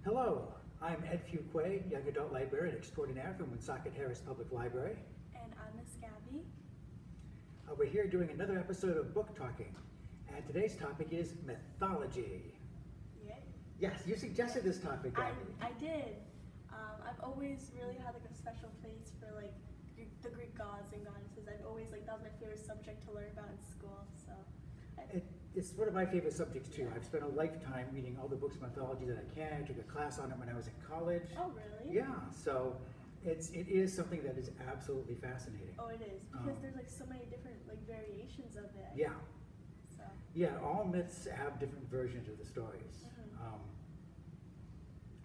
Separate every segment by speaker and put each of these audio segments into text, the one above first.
Speaker 1: Hello, I'm Ed Fuquay, Young Adult Librarian Extraordinaire from Woonsocket Harris Public Library.
Speaker 2: And I'm Miss Gabby.
Speaker 1: We're here doing another episode of Book Talking, and today's topic is mythology.
Speaker 2: Yay.
Speaker 1: Yes, you suggested this topic, Gabby.
Speaker 2: I did. I've always really had like a special place for like the Greek gods and goddesses. I've always that was my favorite subject to learn about in school. So.
Speaker 1: It's one of my favorite subjects too. I've spent a lifetime reading all the books of mythology that I can. I took a class on it when I was in college.
Speaker 2: Oh, really?
Speaker 1: Yeah, so it is something that is absolutely fascinating.
Speaker 2: Oh, it is, because there's like so many different variations of it.
Speaker 1: Yeah.
Speaker 2: So.
Speaker 1: Yeah, all myths have different versions of the stories.
Speaker 2: Mm-hmm.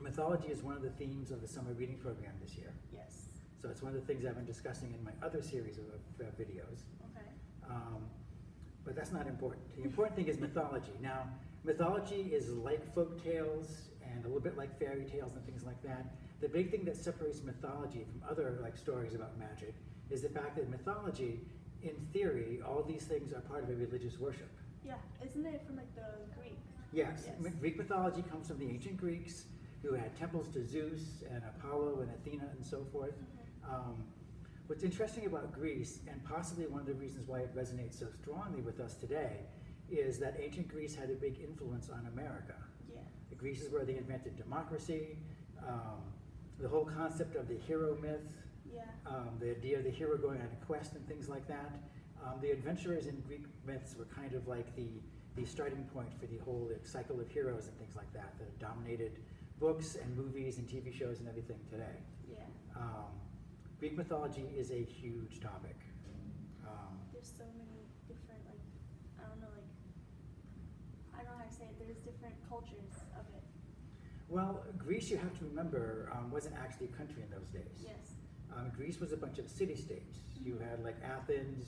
Speaker 1: Mythology is one of the themes of the summer reading program this year.
Speaker 2: Yes.
Speaker 1: So it's one of the things I've been discussing in my other series of videos.
Speaker 2: Okay.
Speaker 1: But that's not important. The important thing is mythology. Now, mythology is like folk tales and a little bit like fairy tales and things like that. The big thing that separates mythology from other stories about magic is the fact that mythology, in theory, all these things are part of a religious worship.
Speaker 2: Yeah, isn't it from the Greek?
Speaker 1: Yes. Greek mythology comes from the ancient Greeks who had temples to Zeus and Apollo and Athena and so forth.
Speaker 2: Mm-hmm.
Speaker 1: What's interesting about Greece, and possibly one of the reasons why it resonates so strongly with us today, is that ancient Greece had a big influence on America.
Speaker 2: Yeah.
Speaker 1: Greece is where they invented democracy, the whole concept of the hero myth,
Speaker 2: Yeah.
Speaker 1: the idea of the hero going on a quest and things like that. The adventurers in Greek myths were kind of like the starting point for the whole cycle of heroes and things like that that have dominated books and movies and TV shows and everything today.
Speaker 2: Yeah.
Speaker 1: Greek mythology is a huge topic.
Speaker 2: There's so many different, I don't know how to say it, there's different cultures of it.
Speaker 1: Well, Greece, you have to remember, wasn't actually a country in those days.
Speaker 2: Yes.
Speaker 1: Greece was a bunch of city-states. You had Athens,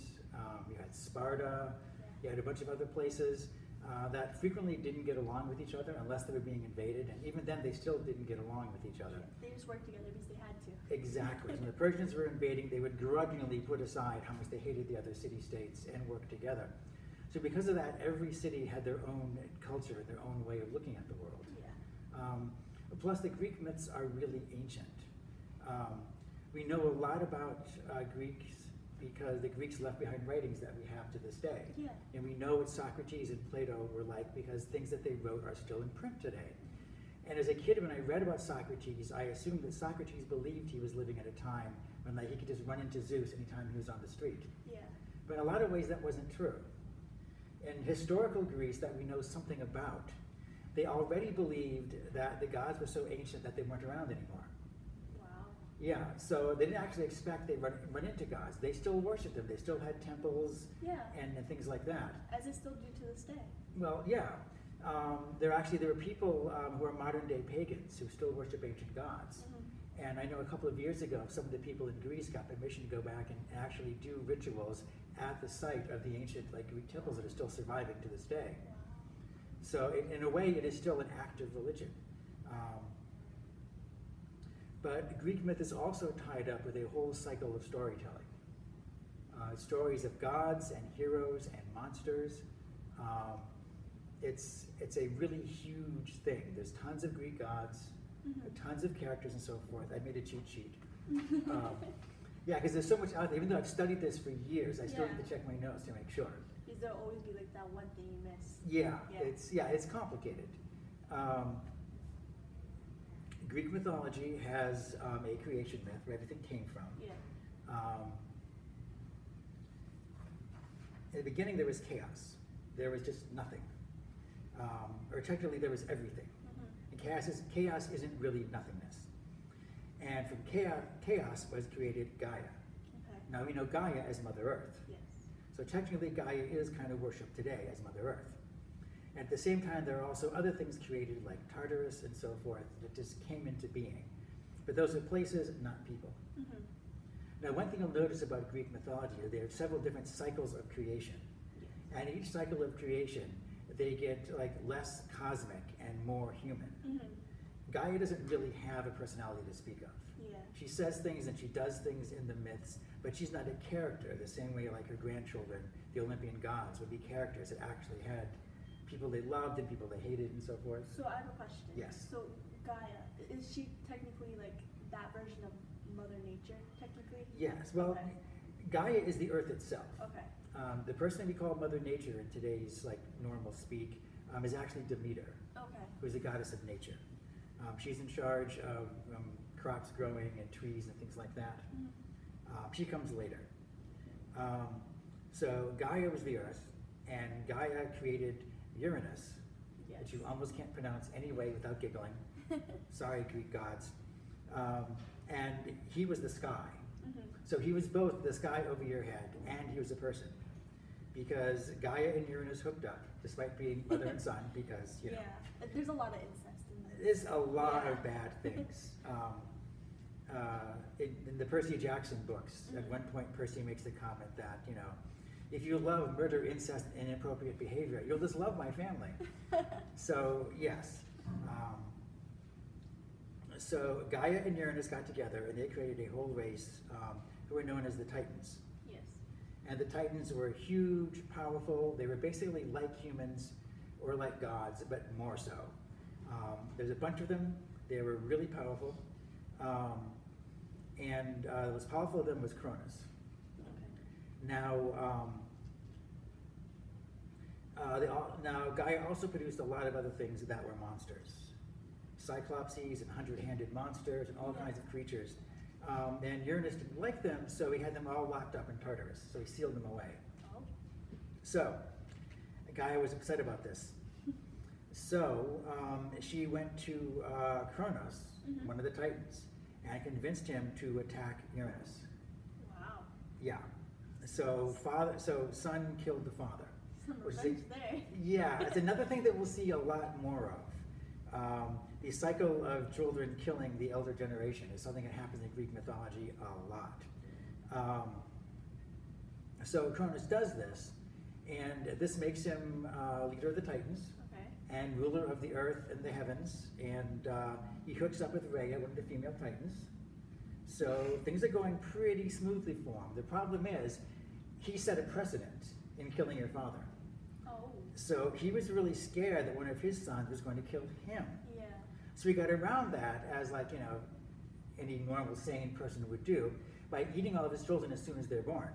Speaker 1: you had Sparta, you had a bunch of other places that frequently didn't get along with each other unless they were being invaded, and even then they still didn't get along with each other.
Speaker 2: They just worked together because they had to.
Speaker 1: Exactly. When the Persians were invading, they would grudgingly put aside how much they hated the other city-states and work together. So because of that, every city had their own culture, their own way of looking at the world.
Speaker 2: Yeah.
Speaker 1: Plus, the Greek myths are really ancient. We know a lot about Greeks because the Greeks left behind writings that we have to this day.
Speaker 2: Yeah.
Speaker 1: And we know what Socrates and Plato were like because things that they wrote are still in print today. And as a kid, when I read about Socrates, I assumed that Socrates believed he was living at a time when he could just run into Zeus anytime he was on the street.
Speaker 2: Yeah.
Speaker 1: But in a lot of ways, that wasn't true. In historical Greece that we know something about, they already believed that the gods were so ancient that they weren't around anymore.
Speaker 2: Wow.
Speaker 1: Yeah, so they didn't actually expect they'd run into gods. They still worshipped them. They still had temples and things like that.
Speaker 2: As they still do to this day.
Speaker 1: Well, yeah. There were people who are modern day pagans who still worship ancient gods.
Speaker 2: Mm-hmm.
Speaker 1: And I know a couple of years ago, some of the people in Greece got permission to go back and actually do rituals at the site of the ancient Greek temples that are still surviving to this day.
Speaker 2: Wow.
Speaker 1: So in a way, it is still an active religion. But Greek myth is also tied up with a whole cycle of storytelling. Stories of gods and heroes and monsters. It's a really huge thing. There's tons of Greek gods, tons of characters and so forth. I made a cheat sheet. Yeah, because there's so much out there. Even though I've studied this for years, I still need to check my notes to make sure.
Speaker 2: Because there'll always be that one thing you miss.
Speaker 1: Yeah, it's complicated. Greek mythology has a creation myth where everything came from.
Speaker 2: Yeah.
Speaker 1: In the beginning, there was chaos. There was just nothing. Or technically, there was everything.
Speaker 2: Mm-hmm.
Speaker 1: And chaos isn't really nothingness. And from chaos was created Gaia.
Speaker 2: Okay.
Speaker 1: Now we know Gaia as Mother Earth.
Speaker 2: Yes.
Speaker 1: So technically, Gaia is kind of worshipped today as Mother Earth. And at the same time, there are also other things created like Tartarus and so forth that just came into being. But those are places, not people.
Speaker 2: Mm-hmm.
Speaker 1: Now, one thing you'll notice about Greek mythology is there are several different cycles of creation.
Speaker 2: Yes.
Speaker 1: And each cycle of creation, they get less cosmic and more human.
Speaker 2: Mm-hmm.
Speaker 1: Gaia doesn't really have a personality to speak of.
Speaker 2: Yeah.
Speaker 1: She says things and she does things in the myths, but she's not a character the same way her grandchildren, the Olympian gods, would be characters that actually had people they loved and people they hated and so forth.
Speaker 2: So I have a question.
Speaker 1: Yes.
Speaker 2: So Gaia, Mother Nature, technically?
Speaker 1: Yes, well,
Speaker 2: Okay.
Speaker 1: Gaia is the earth itself.
Speaker 2: Okay.
Speaker 1: The person we call Mother Nature in today's like normal speak is actually Demeter,
Speaker 2: Okay.
Speaker 1: who's the goddess of nature. She's in charge of crops growing and trees and things like that. She comes later. So Gaia was the earth, and Gaia created Uranus,
Speaker 2: Yes.
Speaker 1: which you almost can't pronounce any way without giggling. Sorry, Greek gods. And he was the sky. So he was both the sky over your head and he was a person. Because Gaia and Uranus hooked up, despite being mother and son, because, you know.
Speaker 2: Yeah, there's a lot of incest in this.
Speaker 1: There's a lot
Speaker 2: Yeah.
Speaker 1: of bad things. In the Percy Jackson books, at one point Percy makes the comment that, you know, if you love murder, incest, and inappropriate behavior, you'll just love my family. So, yes. So Gaia and Uranus got together and they created a whole race who were known as the Titans.
Speaker 2: Yes.
Speaker 1: And the Titans were huge, powerful. They were basically like humans or like gods, but more so. There's a bunch of them. They were really powerful. And the most powerful of them was Cronus.
Speaker 2: Okay.
Speaker 1: Now Gaia also produced a lot of other things that were monsters. Cyclopses and 100-handed monsters and all kinds of creatures. And Uranus didn't like them, so he had them all locked up in Tartarus. So he sealed them away.
Speaker 2: Oh.
Speaker 1: So Gaia was upset about this. So she went to Kronos, one of the Titans, and convinced him to attack Uranus.
Speaker 2: Wow.
Speaker 1: Yeah. So son killed the father.
Speaker 2: Some
Speaker 1: Which is
Speaker 2: revenge there.
Speaker 1: Yeah, it's another thing that we'll see a lot more of. The cycle of children killing the elder generation is something that happens in Greek mythology a lot. So Cronus does this, and this makes him leader of the Titans
Speaker 2: Okay.
Speaker 1: and ruler of the earth and the heavens, and he hooks up with Rhea, one of the female Titans. So things are going pretty smoothly for him. The problem is, he set a precedent in killing your father.
Speaker 2: Oh.
Speaker 1: So he was really scared that one of his sons was going to kill him.
Speaker 2: Yeah.
Speaker 1: So he got around that, as like, you know, any normal sane person would do, by eating all of his children as soon as they're born.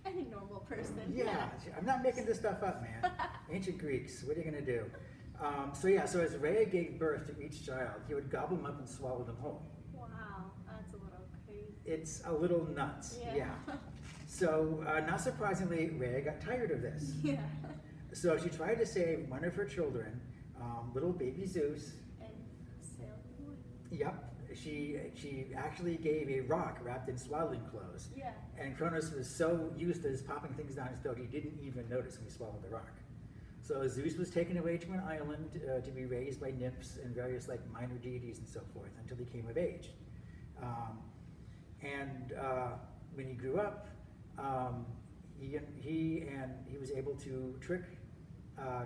Speaker 2: Any normal person.
Speaker 1: Yeah, I'm not making this stuff up, man. Ancient Greeks, what are you gonna do? So as Rhea gave birth to each child, he would gobble them up and swallow them whole.
Speaker 2: Wow, that's a little crazy.
Speaker 1: It's a little nuts,
Speaker 2: Yeah.
Speaker 1: So, not surprisingly, Rhea got tired of this.
Speaker 2: Yeah.
Speaker 1: So she tried to save one of her children, little baby Zeus.
Speaker 2: And sail away.
Speaker 1: Yep, she actually gave a rock wrapped in swaddling clothes.
Speaker 2: Yeah.
Speaker 1: And Cronus was so used to his popping things down his throat, he didn't even notice when he swallowed the rock. So Zeus was taken away to an island to be raised by nymphs and various like minor deities and so forth until he came of age. When he grew up, he was able to trick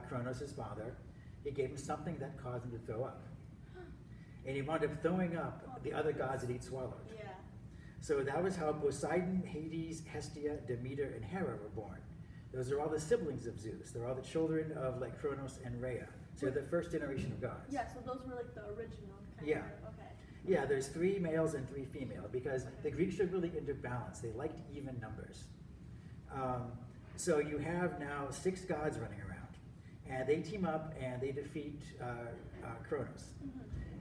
Speaker 1: Cronus, his father. He gave him something that caused him to throw up. And he wound up throwing up the other gods that he'd swallowed.
Speaker 2: Yeah.
Speaker 1: So that was how Poseidon, Hades, Hestia, Demeter, and Hera were born. Those are all the siblings of Zeus. They're all the children of like Kronos and Rhea. So they're the first generation of gods.
Speaker 2: Yeah, so those were like the original kind
Speaker 1: Yeah.
Speaker 2: of. Okay.
Speaker 1: Yeah, there's 3 males and 3 female because the Greeks are really into balance. They liked even numbers. So you have now 6 gods running around. And they team up and they defeat Kronos.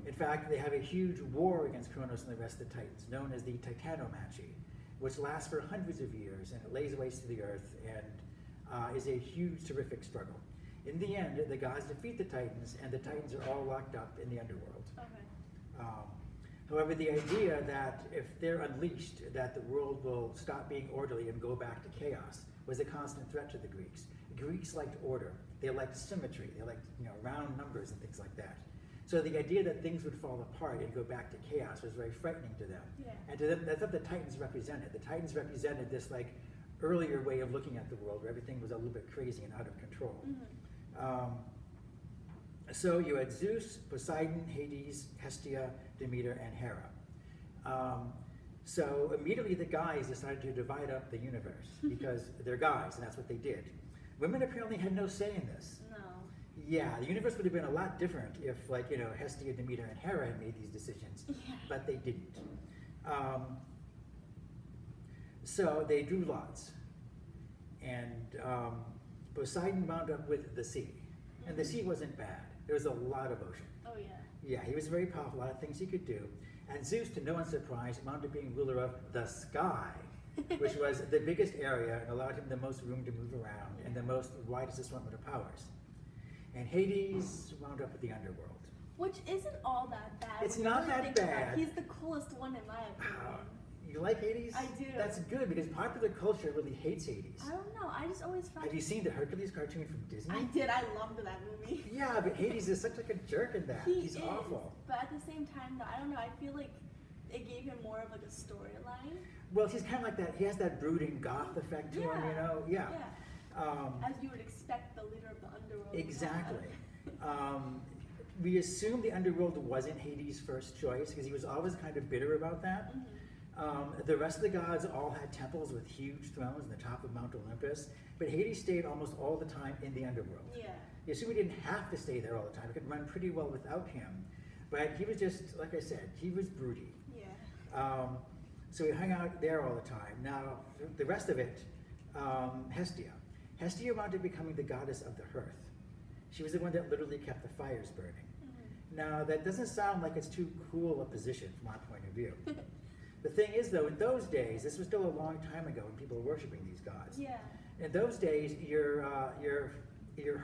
Speaker 1: In fact, they have a huge war against Kronos and the rest of the Titans, known as the Titanomachi, which lasts for hundreds of years and it lays waste to the earth and is a huge, terrific struggle. In the end, the gods defeat the Titans and the Titans are all locked up in the underworld.
Speaker 2: Okay.
Speaker 1: However, the idea that if they're unleashed, that the world will stop being orderly and go back to chaos was a constant threat to the Greeks. Greeks liked order. They liked symmetry. They liked, round numbers and things like that. So the idea that things would fall apart and go back to chaos was very frightening to them.
Speaker 2: Yeah.
Speaker 1: And to them, that's what the Titans represented. The Titans represented this like earlier way of looking at the world where everything was a little bit crazy and out of control. So you had Zeus, Poseidon, Hades, Hestia, Demeter, and Hera. So immediately the guys decided to divide up the universe because they're guys and that's what they did. Women apparently had no say in this.
Speaker 2: No.
Speaker 1: Yeah, the universe would have been a lot different if, like, Hestia, Demeter, and Hera had made these decisions,
Speaker 2: Yeah.
Speaker 1: but they didn't. So they drew lots, and Poseidon wound up with the sea, and the sea wasn't bad. There was a lot of ocean.
Speaker 2: Oh yeah.
Speaker 1: Yeah, he was very powerful, a lot of things he could do. And Zeus, to no one's surprise, wound up being ruler of the sky, which was the biggest area and allowed him the most room to move around and the most widest assortment of powers. And Hades wound up with the underworld.
Speaker 2: Which isn't all that bad.
Speaker 1: It's
Speaker 2: when you
Speaker 1: not
Speaker 2: really
Speaker 1: that
Speaker 2: think about it.
Speaker 1: bad.
Speaker 2: He's the coolest one in my opinion.
Speaker 1: You like Hades?
Speaker 2: I do.
Speaker 1: That's good because popular culture really hates Hades.
Speaker 2: I don't know. I just always found.
Speaker 1: Have you seen the Hercules cartoon from Disney?
Speaker 2: I did. I loved that movie.
Speaker 1: Yeah, but Hades is such like a jerk in that. He's
Speaker 2: is,
Speaker 1: awful.
Speaker 2: But at the same time, though, I don't know. I feel like it gave him more of like a storyline.
Speaker 1: Well, he's kind of like that. He has that brooding goth effect to him, Yeah.
Speaker 2: As you would expect the leader of the underworld.
Speaker 1: Exactly. We assume the underworld wasn't Hades' first choice because he was always kind of bitter about that. The rest of the gods all had temples with huge thrones on the top of Mount Olympus, but Hades stayed almost all the time in the underworld.
Speaker 2: Yeah.
Speaker 1: You assume he didn't have to stay there all the time. He could run pretty well without him. But he was just, like I said, he was broody.
Speaker 2: Yeah.
Speaker 1: So he hung out there all the time. Now, the rest of it, Hestia. Hestia wound up becoming the goddess of the hearth. She was the one that literally kept the fires burning. Now, that doesn't sound like it's too cool a position from our point of view. The thing is, though, in those days, this was still a long time ago when people were worshiping these gods.
Speaker 2: Yeah.
Speaker 1: In those days, your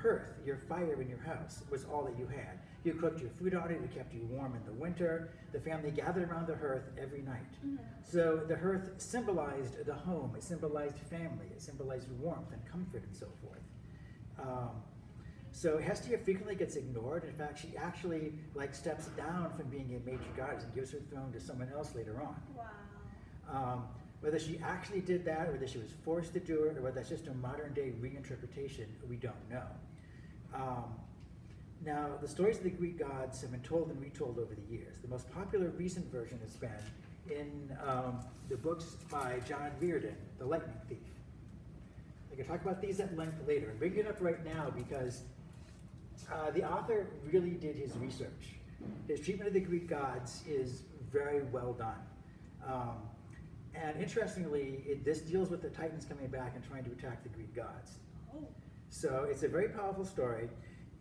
Speaker 1: hearth, your fire in your house, was all that you had. You cooked your food on it, it kept you warm in the winter. The family gathered around the hearth every night. So the hearth symbolized the home, it symbolized family, it symbolized warmth and comfort and so forth. So Hestia frequently gets ignored. In fact, she actually steps down from being a major goddess and gives her throne to someone else later on.
Speaker 2: Wow.
Speaker 1: Whether she actually did that, or whether she was forced to do it, or whether that's just a modern day reinterpretation, we don't know. Now, the stories of the Greek gods have been told and retold over the years. The most popular recent version has been in the books by John Reardon, The Lightning Thief. I can talk about these at length later. I'm bringing it up right now because the author really did his research. His treatment of the Greek gods is very well done. And interestingly, this deals with the Titans coming back and trying to attack the Greek gods.
Speaker 2: Oh.
Speaker 1: So it's a very powerful story,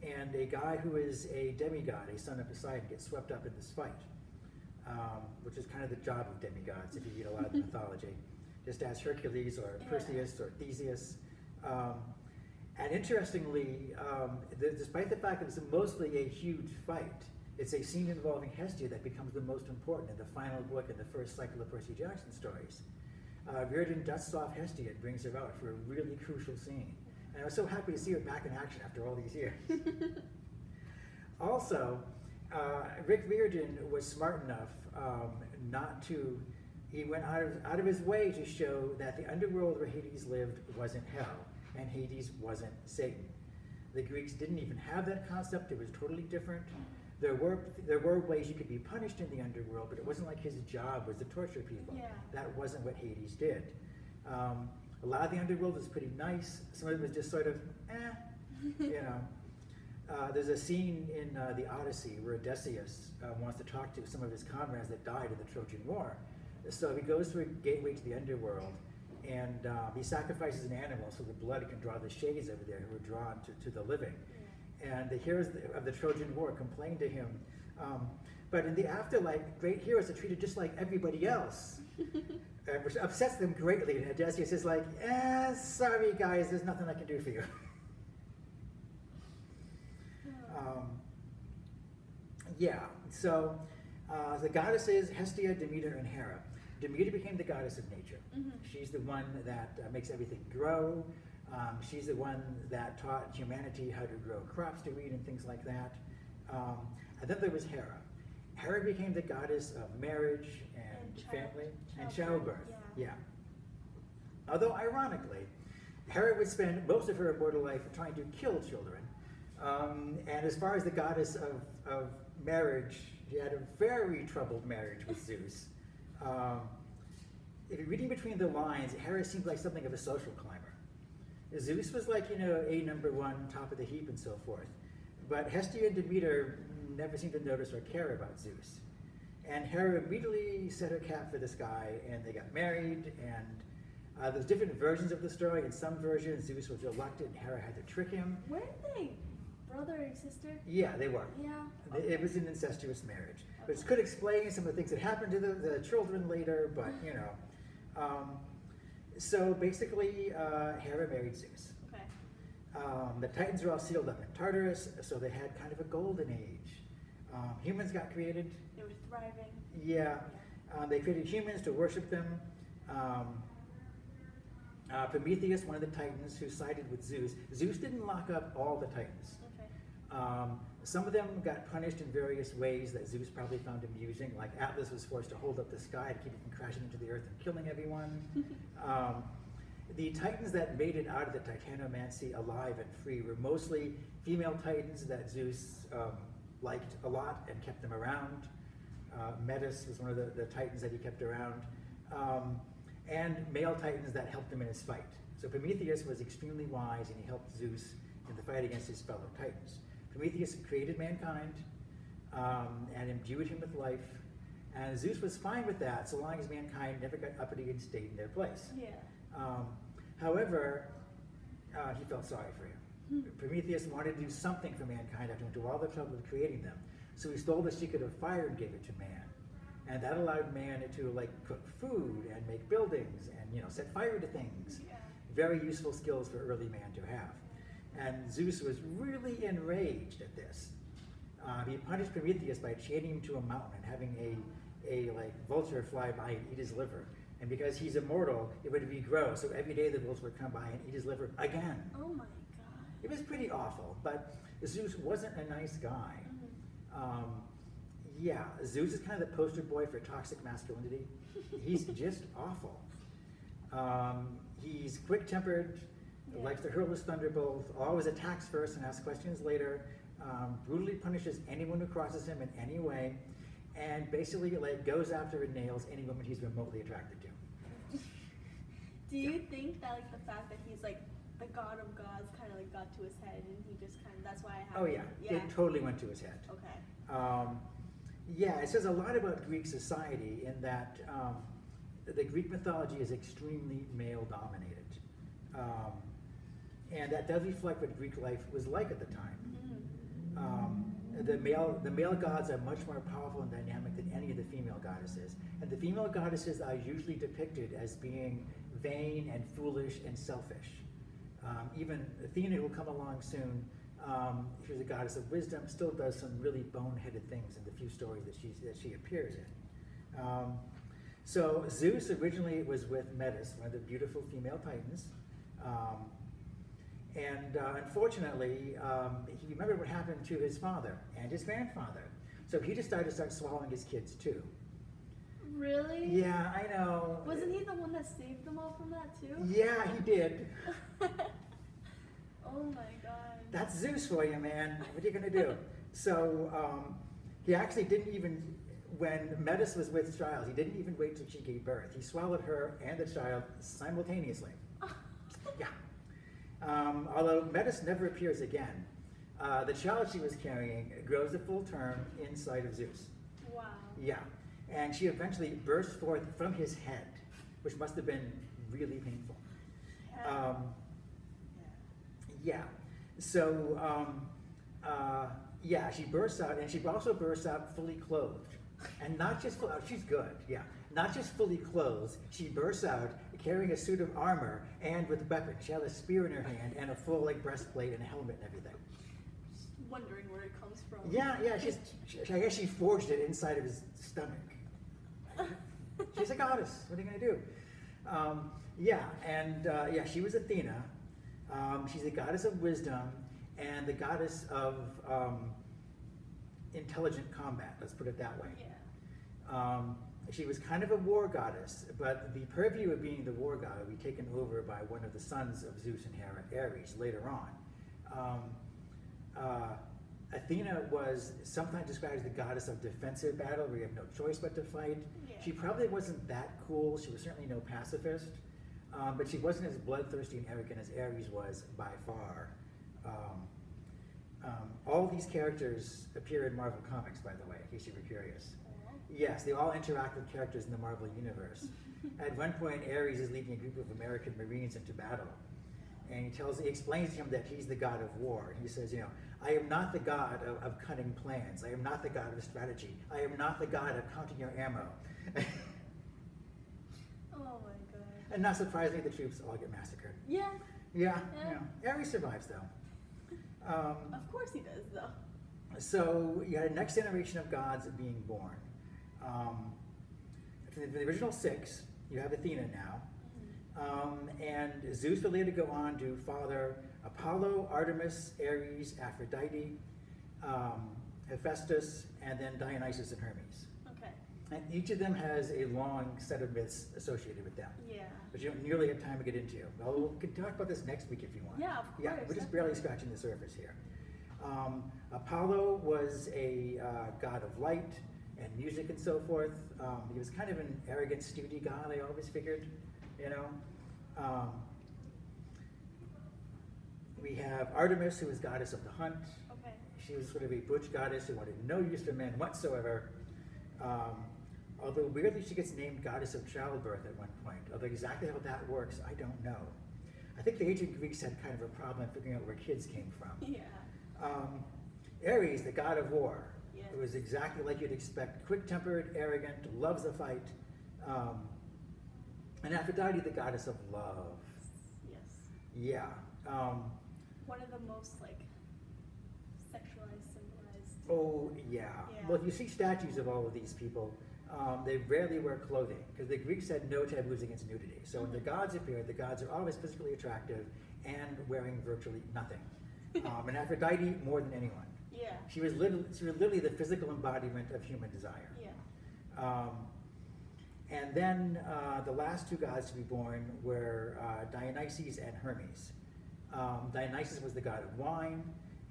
Speaker 1: and a guy who is a demigod, a son of Poseidon, gets swept up in this fight, which is kind of the job of demigods if you read a lot of mythology, just as Hercules or Perseus or Theseus. And interestingly, despite the fact that it's mostly a huge fight, it's a scene involving Hestia that becomes the most important in the final book in the first cycle of Percy Jackson stories. Reardon dusts off Hestia and brings her out for a really crucial scene. And I was so happy to see her back in action after all these years. Also, Rick Riordan was smart enough he went out of his way to show that the underworld where Hades lived wasn't hell, and Hades wasn't Satan. The Greeks didn't even have that concept. It was totally different. There were ways you could be punished in the underworld, but it wasn't like his job was to torture people.
Speaker 2: Yeah.
Speaker 1: That wasn't what Hades did. A lot of the underworld was pretty nice. Some of it was just sort of, There's a scene in the Odyssey where Odysseus wants to talk to some of his comrades that died in the Trojan War. So he goes through a gateway to the underworld, and he sacrifices an animal so the blood can draw the shades over there who are drawn to the living. And the heroes of the Trojan War complain to him, but in the afterlife, great heroes are treated just like everybody else, which upsets them greatly. And Odysseus is like, sorry guys, there's nothing I can do for you. So the goddesses Hestia, Demeter, and Hera. Demeter became the goddess of nature. She's the one that makes everything grow. She's the one that taught humanity how to grow crops to eat and things like that. And then there was Hera. Hera became the goddess of marriage and family and childbirth. Yeah. Although ironically, Hera would spend most of her immortal life trying to kill children. And as far as the goddess of marriage, she had a very troubled marriage with Zeus. If you're reading between the lines, Hera seemed like something of a social climber. Zeus was like, a number one, top of the heap and so forth. But Hestia and Demeter never seemed to notice or care about Zeus. And Hera immediately set her cap for this guy, and they got married, and there's different versions of the story. In some versions, Zeus was reluctant, and Hera had to trick him.
Speaker 2: Weren't they brother and sister?
Speaker 1: Yeah, they were.
Speaker 2: Yeah.
Speaker 1: It was an incestuous marriage. Which could explain some of the things that happened to the children later, but you know. So basically, Hera married Zeus.
Speaker 2: Okay.
Speaker 1: The Titans were all sealed up in Tartarus, so they had kind of a golden age. Humans got created.
Speaker 2: They were thriving.
Speaker 1: Yeah. They created humans to worship them. Prometheus, one of the Titans who sided with Zeus. Zeus didn't lock up all the Titans.
Speaker 2: Okay.
Speaker 1: Some of them got punished in various ways that Zeus probably found amusing, like Atlas was forced to hold up the sky to keep it from crashing into the earth and killing everyone. The Titans that made it out of the Titanomancy alive and free were mostly female Titans that Zeus liked a lot and kept them around. Metis was one of the Titans that he kept around. And male Titans that helped him in his fight. So Prometheus was extremely wise, and he helped Zeus in the fight against his fellow Titans. Prometheus created mankind and imbued him with life, and Zeus was fine with that so long as mankind never got uppity and stayed in their place.
Speaker 2: Yeah.
Speaker 1: However, he felt sorry for him. Prometheus wanted to do something for mankind after he went to all the trouble of creating them. So he stole the secret of fire and gave it to man. And that allowed man to like cook food and make buildings and set fire to things.
Speaker 2: Yeah.
Speaker 1: Very useful skills for early man to have. And Zeus was really enraged at this. He punished Prometheus by chaining him to a mountain and having a vulture fly by and eat his liver. And because he's immortal, it would be gross. So every day the vulture would come by and eat his liver again.
Speaker 2: Oh my God.
Speaker 1: It was pretty awful, but Zeus wasn't a nice guy. Yeah, Zeus is kind of the poster boy for toxic masculinity. He's just awful. He's quick-tempered, likes to hurl his thunderbolt, always attacks first and asks questions later, brutally punishes anyone who crosses him in any way, and basically goes after and nails any woman he's remotely attracted to.
Speaker 2: Do you think that the fact that he's the god of gods kind of got to his head, and he just that's why I have
Speaker 1: Oh yeah, it totally went to his head.
Speaker 2: Okay.
Speaker 1: Yeah, it says a lot about Greek society in that the Greek mythology is extremely male-dominated. And that does reflect what Greek life was like at the time. The male gods are much more powerful and dynamic than any of the female goddesses. And the female goddesses are usually depicted as being vain and foolish and selfish. Even Athena, who will come along soon, she's a goddess of wisdom, still does some really boneheaded things in the few stories that she appears in. So Zeus originally was with Metis, one of the beautiful female Titans. Unfortunately, he remembered what happened to his father and his grandfather. So he decided to start swallowing his kids too.
Speaker 2: Really?
Speaker 1: Yeah, I know.
Speaker 2: Wasn't he the one that saved them all from that too?
Speaker 1: Yeah, he did.
Speaker 2: Oh my God.
Speaker 1: That's Zeus for you, man. What are you going to do? So he actually didn't even, when Metis was with child, he didn't even wait till she gave birth. He swallowed her and the child simultaneously. Yeah. Although Metis never appears again, the child she was carrying grows to full term inside of Zeus.
Speaker 2: Wow.
Speaker 1: Yeah. And she eventually burst forth from his head, which must have been really painful. Yeah. So, she bursts out, and she also bursts out fully clothed. And not just full, she's good, yeah. Not just fully clothed, she bursts out carrying a suit of armor and with weapons. She had a spear in her hand and a full breastplate and a helmet and everything.
Speaker 2: Just wondering where it comes from.
Speaker 1: Yeah, I guess she forged it inside of his stomach. She's a goddess. What are you going to do? She was Athena. She's a goddess of wisdom and the goddess of intelligent combat, let's put it that way.
Speaker 2: Yeah.
Speaker 1: She was kind of a war goddess, but the purview of being the war god would be taken over by one of the sons of Zeus and Hera, Ares, later on. Athena was sometimes described as the goddess of defensive battle, where you have no choice but to fight.
Speaker 2: Yeah.
Speaker 1: She probably wasn't that cool. She was certainly no pacifist, but she wasn't as bloodthirsty and arrogant as Ares was by far. All these characters appear in Marvel Comics, by the way, in case you were curious.
Speaker 2: Oh.
Speaker 1: Yes, they all interact with characters in the Marvel Universe. At one point, Ares is leading a group of American Marines into battle. And he explains to him that he's the god of war. He says, you know, I am not the god of cunning plans. I am not the god of strategy. I am not the god of counting your ammo.
Speaker 2: Oh my god.
Speaker 1: And not surprisingly, the troops all get massacred.
Speaker 2: Yeah.
Speaker 1: Yeah,
Speaker 2: Yeah.
Speaker 1: you know, Ares survives though.
Speaker 2: Of course he does, though.
Speaker 1: So you had a next generation of gods being born. For the original 6, you have Athena now. And Zeus will later go on to father Apollo, Artemis, Ares, Aphrodite, Hephaestus, and then Dionysus and Hermes.
Speaker 2: Okay.
Speaker 1: And each of them has a long set of myths associated with them,
Speaker 2: Yeah.
Speaker 1: which you don't nearly have time to get into. Well, we can talk about this next week if you want.
Speaker 2: Yeah, of
Speaker 1: Yeah,
Speaker 2: course,
Speaker 1: we're just barely scratching the surface here. Apollo was a god of light and music and so forth. He was kind of an arrogant, snooty god, I always figured, you know. We have Artemis, who is goddess of the hunt.
Speaker 2: Okay.
Speaker 1: She was sort of a butch goddess who wanted no use for men whatsoever. Although weirdly, she gets named goddess of childbirth at one point. Although exactly how that works, I don't know. I think the ancient Greeks had kind of a problem figuring out where kids came from.
Speaker 2: Yeah.
Speaker 1: Ares, the god of war.
Speaker 2: Yes.
Speaker 1: It was exactly like you'd expect. Quick-tempered, arrogant, loves a fight. And Aphrodite, the goddess of love.
Speaker 2: Yes.
Speaker 1: Yeah.
Speaker 2: One of the most like sexualized, symbolized.
Speaker 1: Oh, yeah.
Speaker 2: Yeah.
Speaker 1: Well, if you see statues of all of these people, they rarely wear clothing because the Greeks had no taboos against nudity. So when the gods appeared, the gods are always physically attractive and wearing virtually nothing. And Aphrodite, more than anyone.
Speaker 2: Yeah.
Speaker 1: She was literally the physical embodiment of human desire.
Speaker 2: Yeah.
Speaker 1: And then the last 2 gods to be born were Dionysus and Hermes. Dionysus was the god of wine,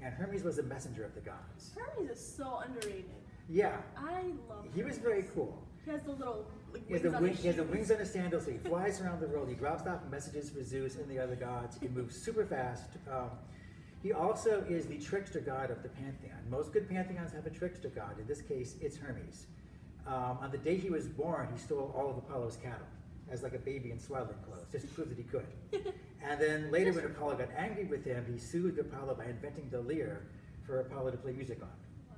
Speaker 1: and Hermes was the messenger of the gods.
Speaker 2: Hermes is so underrated.
Speaker 1: Yeah,
Speaker 2: I love.
Speaker 1: he was
Speaker 2: Hermes.
Speaker 1: very cool.
Speaker 2: He has the little like,
Speaker 1: He has
Speaker 2: wings on his
Speaker 1: he has the
Speaker 2: shoes.
Speaker 1: wings on his sandals, so he flies around the world. He drops off messages for Zeus and the other gods. He can move super fast. He also is the trickster god of the pantheon. Most good pantheons have a trickster god. In this case, it's Hermes. On the day he was born, he stole all of Apollo's cattle as like a baby in swaddling clothes, just to prove that he could. And then later, when Apollo got angry with him, he sued Apollo by inventing the lyre for Apollo to play music on.
Speaker 2: Wow.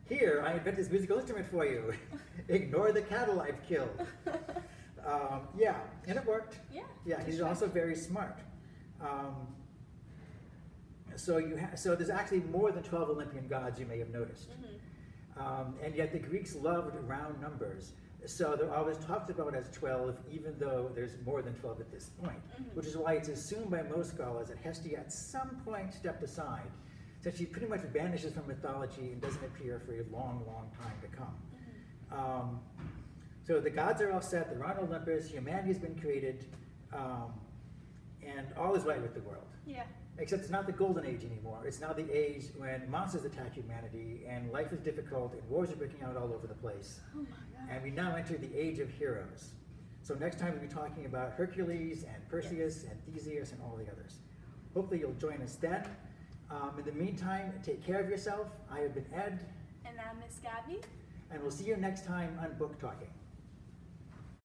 Speaker 1: Here, I invented this musical instrument for you. Ignore the cattle I've killed. Yeah, and it worked.
Speaker 2: Yeah.
Speaker 1: Yeah, he's also very smart. So there's actually more than 12 Olympian gods, you may have noticed. And yet the Greeks loved round numbers. So they're always talked about as 12, even though there's more than 12 at this point. Which is why it's assumed by most scholars that Hestia at some point stepped aside, so she pretty much vanishes from mythology and doesn't appear for a long, long time to come. So the gods are all set, they're on Olympus, humanity's been created, and all is right with the world.
Speaker 2: Yeah.
Speaker 1: Except it's not the golden age anymore. It's now the age when monsters attack humanity and life is difficult and wars are breaking out all over the place.
Speaker 2: Oh my god.
Speaker 1: And we now enter the age of heroes. So next time we'll be talking about Hercules and Perseus and Theseus and all the others. Hopefully you'll join us then. In the meantime, take care of yourself. I have been Ed.
Speaker 2: And I'm Miss Gabby.
Speaker 1: And we'll see you next time on Book Talking.